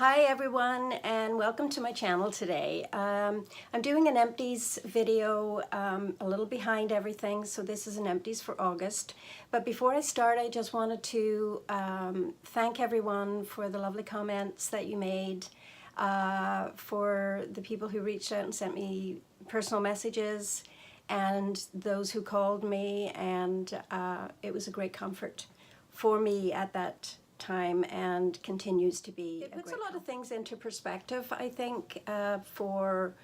Hi everyone, and welcome to my channel today. I'm doing an empties video, a little behind everything, so this is an empties for August. But before I start, I just wanted to thank everyone for the lovely comments that you made, for the people who reached out and sent me personal messages, and those who called me, and it was a great comfort for me at that time and continues to be. It puts a lot of things into perspective, I think, for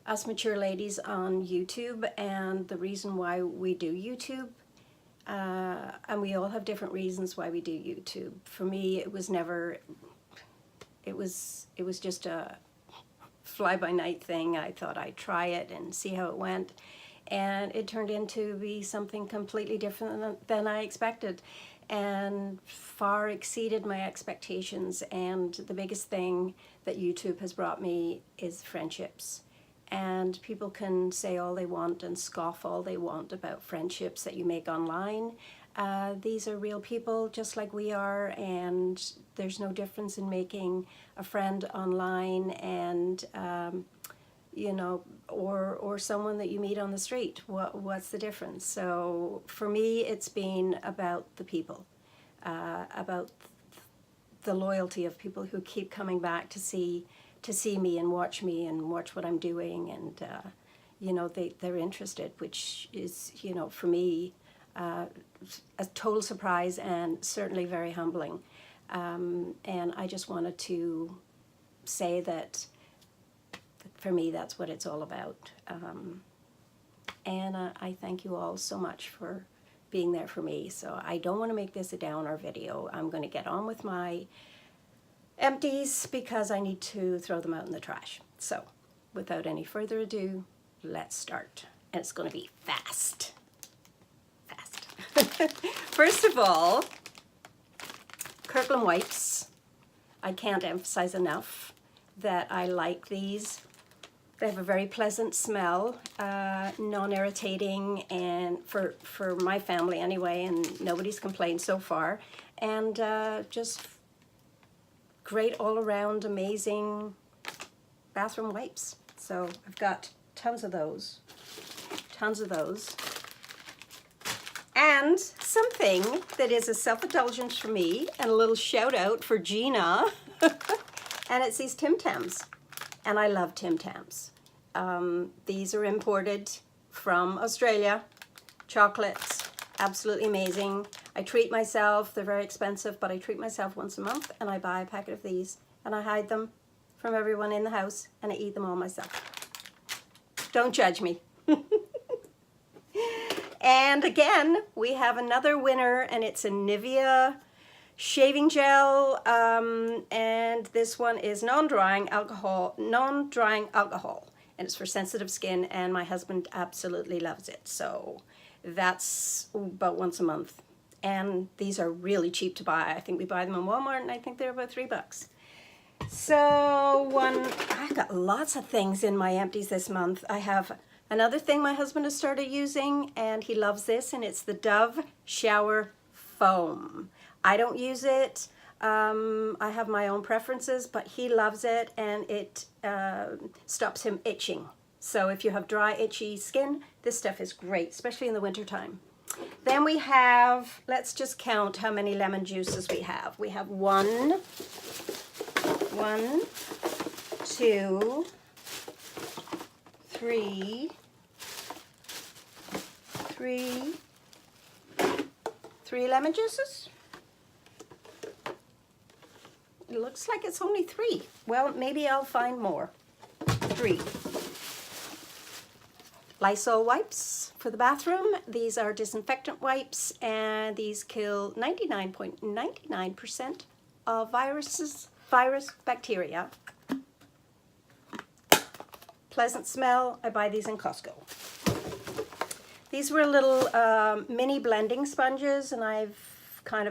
us mature ladies on YouTube and the reason why we do YouTube. And we all have different reasons why we do YouTube. For me, it was never, it was just a fly-by-night thing. I thought I'd try it and see how it went. And it turned into be something completely different than I expected, and far exceeded my expectations. And the biggest thing that YouTube has brought me is friendships. And people can say all they want and scoff all they want about friendships that you make online. These are real people just like we are, and there's no difference in making a friend online and you know, or someone that you meet on the street. What's the difference? So for me, it's been about the people, about the loyalty of people who keep coming back to see me and watch what I'm doing, and you know, they're interested, which is, you know, for me a total surprise and certainly very humbling. And I just wanted to say that for me, that's what it's all about. And I thank you all so much for being there for me. So I don't want to make this a downer video. I'm going to get on with my empties because I need to throw them out in the trash. So without any further ado, let's start. And it's going to be fast. First of all, Kirpan wipes. I can't emphasize enough that I like these. They have a very pleasant smell, non-irritating, and for my family anyway, and nobody's complained so far. And just great all-around, amazing bathroom wipes. So I've got tons of those. And something that is a self-indulgence for me, and a little shout out for Gina, and it's these Tim Tams. And I love Tim Tams. These are imported from Australia. Chocolates, absolutely amazing. I treat myself, they're very expensive, but I treat myself once a month, and I buy a packet of these, and I hide them from everyone in the house, and I eat them all myself. Don't judge me. And again, we have another winner, and it's a Nivea shaving gel, and this one is non-drying alcohol, and it's for sensitive skin, and my husband absolutely loves it. So that's about once a month, and these are really cheap to buy. I think we buy them in Walmart, and I think they're about $3. So I've got lots of things in my empties this month. I have another thing my husband has started using, and he loves this, and it's the Dove Shower Foam. I don't use it. I have my own preferences, but he loves it, and it stops him itching. So if you have dry, itchy skin, this stuff is great, especially in the wintertime. Then we have, let's just count how many lemon juices we have. We have one, two, three lemon juices. It looks like it's only 3. Well, maybe I'll find more. 3. Lysol wipes for the bathroom. These are disinfectant wipes, and these kill 99.99% of virus bacteria. Pleasant smell. I buy these in Costco. These were little mini blending sponges, and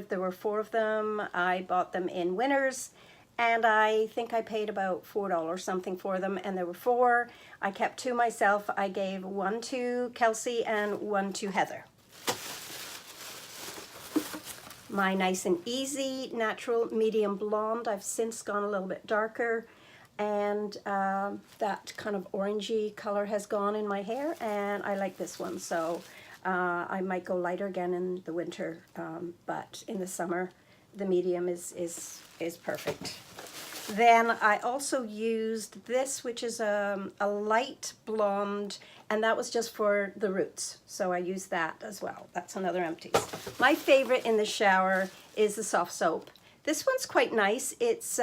there were 4 of them. I bought them in Winners, and I think I paid about $4 something for them, and there were 4. I kept 2 myself. I gave 1 to Kelsey and 1 to Heather. my Nice and Easy Natural Medium Blonde. I've since gone a little bit darker, and that kind of orangey color has gone in my hair, and I like this one. So I might go lighter again in the winter, but in the summer the medium is perfect. Then I also used this, which is a light blonde, and that was just for the roots. So I used that as well. That's another Empties. My favorite in the shower is the soft soap. This one's quite nice. It's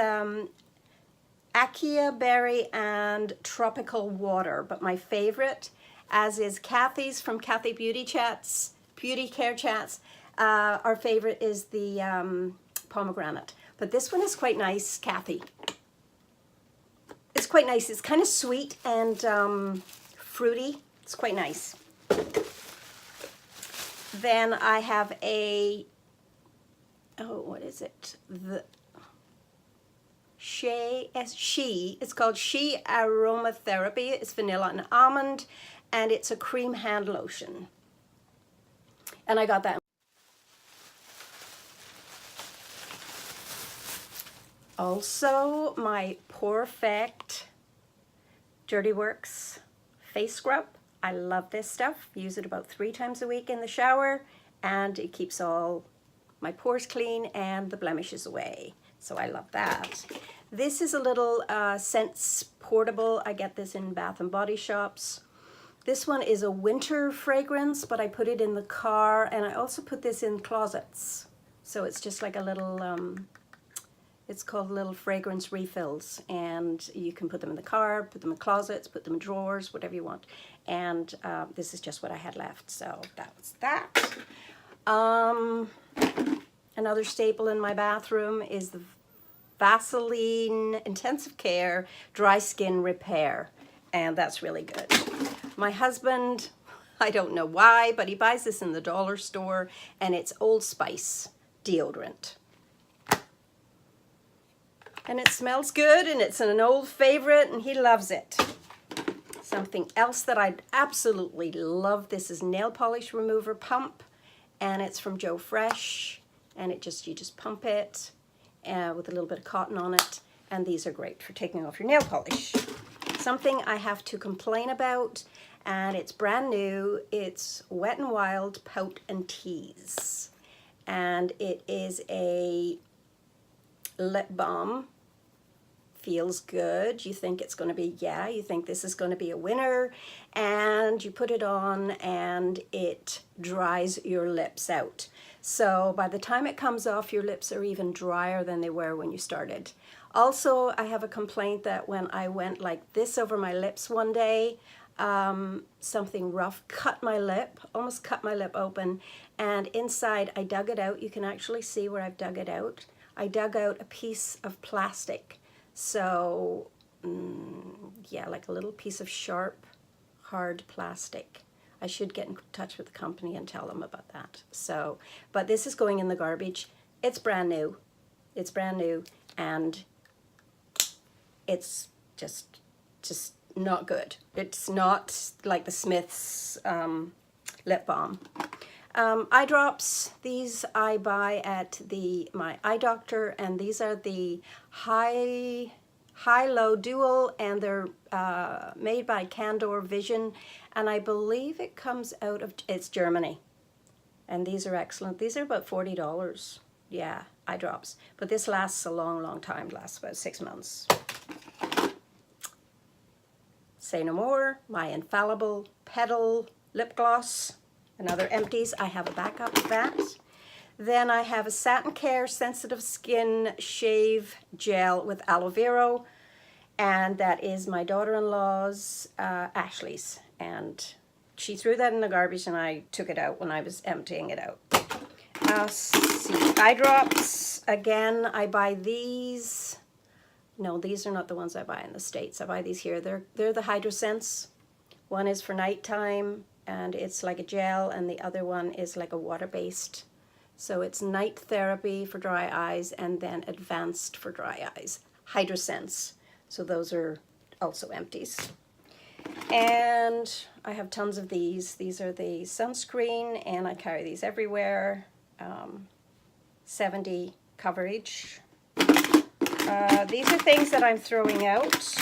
Akia berry and tropical water, but my favorite, as is Kathy's from Kathy Beauty Chats, Beauty Care Chats, our favorite is the pomegranate. But this one is quite nice, Kathy. It's quite nice. It's kind of sweet and fruity. It's quite nice. Then I have a, oh, what is it? The it's called She Aromatherapy. It's vanilla and almond, and it's a cream hand lotion. And I got that. Also, my Perfect Dirty Works face scrub. I love this stuff. Use it about 3 times a week in the shower, and it keeps all my pores clean and the blemishes away. So I love that. This is a little Scents Portable. I get this in Bath and Body Shops. This one is a winter fragrance, but I put it in the car, and I also put this in closets. So it's just like a little, it's called little fragrance refills, and you can put them in the car, put them in closets, put them in drawers, whatever you want. And this is just what I had left, so that was that. Another staple in my bathroom is the Vaseline Intensive Care Dry Skin Repair, and that's really good. My husband, I don't know why, but he buys this in the dollar store, and it's Old Spice deodorant. And it smells good, and it's an old favorite, and he loves it. Something else that I absolutely love, this is Nail Polish Remover Pump, and it's from Joe Fresh, and you just pump it with a little bit of cotton on it, and these are great for taking off your nail polish. Something I have to complain about, and it's brand new, it's Wet n Wild Pout and Tease, and it is a lip balm. Feels good. You think it's going to be, yeah, you think this is going to be a winner, and you put it on and it dries your lips out. So by the time it comes off, your lips are even drier than they were when you started. Also, I have a complaint that when I went like this over my lips one day, something rough cut my lip, almost cut my lip open, and inside I dug it out. You can actually see where I've dug it out. I dug out a piece of plastic. So, yeah, like a little piece of sharp, hard plastic. I should get in touch with the company and tell them about that. So, but this is going in the garbage. It's brand new. It's brand new, and it's just not good. It's not like the Smith's lip balm. Eyedrops, these I buy at my eye doctor, and these are the high-low dual, and they're made by Candor Vision, and I believe it comes out of, it's Germany, and these are excellent. These are about $40, yeah, eye drops, but this lasts a long time, lasts about 6 months. Say no more, my infallible Petal lip gloss. Another Empties. I have a backup of that. Then I have a Satin Care Sensitive Skin Shave Gel with Aloe Vera, and that is my daughter-in-law's, Ashley's, and she threw that in the garbage, and I took it out when I was emptying it out. See, Eyedrops. Again, I buy these. No, these are not the ones I buy in the States. I buy these here. They're the HydroSense. One is for nighttime, and it's like a gel, and the other one is like a water-based. So it's night therapy for dry eyes, and then advanced for dry eyes. HydroSense. So those are also Empties. And I have tons of these. These are the sunscreen, and I carry these everywhere. 70 coverage. These are things that I'm throwing out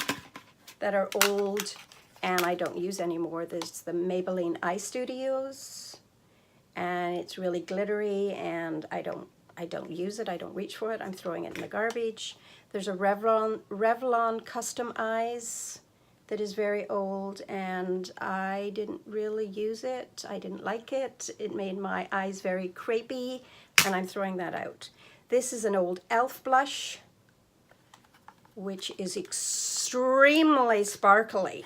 that are old and I don't use anymore. There's the Maybelline Eye Studios, and it's really glittery, and I don't use it. I don't reach for it. I'm throwing it in the garbage. There's a Revlon Custom Eyes that is very old, and I didn't really use it. I didn't like it. It made my eyes very crepey, and I'm throwing that out. This is an old e.l.f. blush, which is extremely sparkly.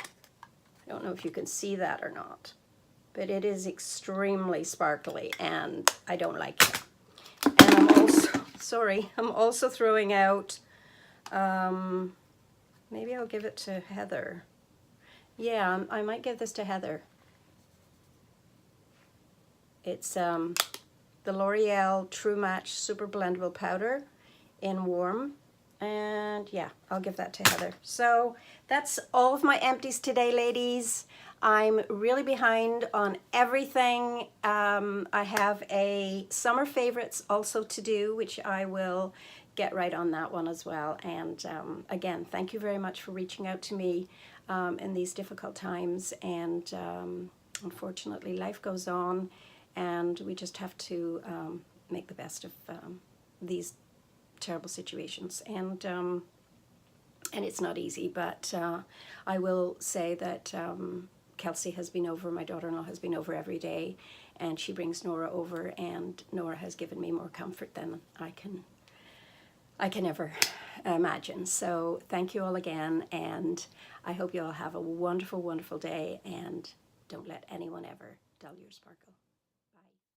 I don't know if you can see that or not, but it is extremely sparkly, and I don't like it. And I'm also, sorry, I'm also throwing out, maybe I'll give it to Heather. Yeah, I might give this to Heather. It's the L'Oreal True Match Super Blendable Powder in Warm. And yeah, I'll give that to Heather. So that's all of my empties today, ladies. I'm really behind on everything. I have a summer favorites also to do, which I will get right on that one as well. And again, thank you very much for reaching out to me in these difficult times. And unfortunately, life goes on, and we just have to make the best of these terrible situations, and it's not easy, but I will say that Kelsey has been over, my daughter-in-law has been over every day, and she brings Nora over, and Nora has given me more comfort than I can ever imagine. So thank you all again, and I hope you all have a wonderful, wonderful day, and don't let anyone ever dull your sparkle.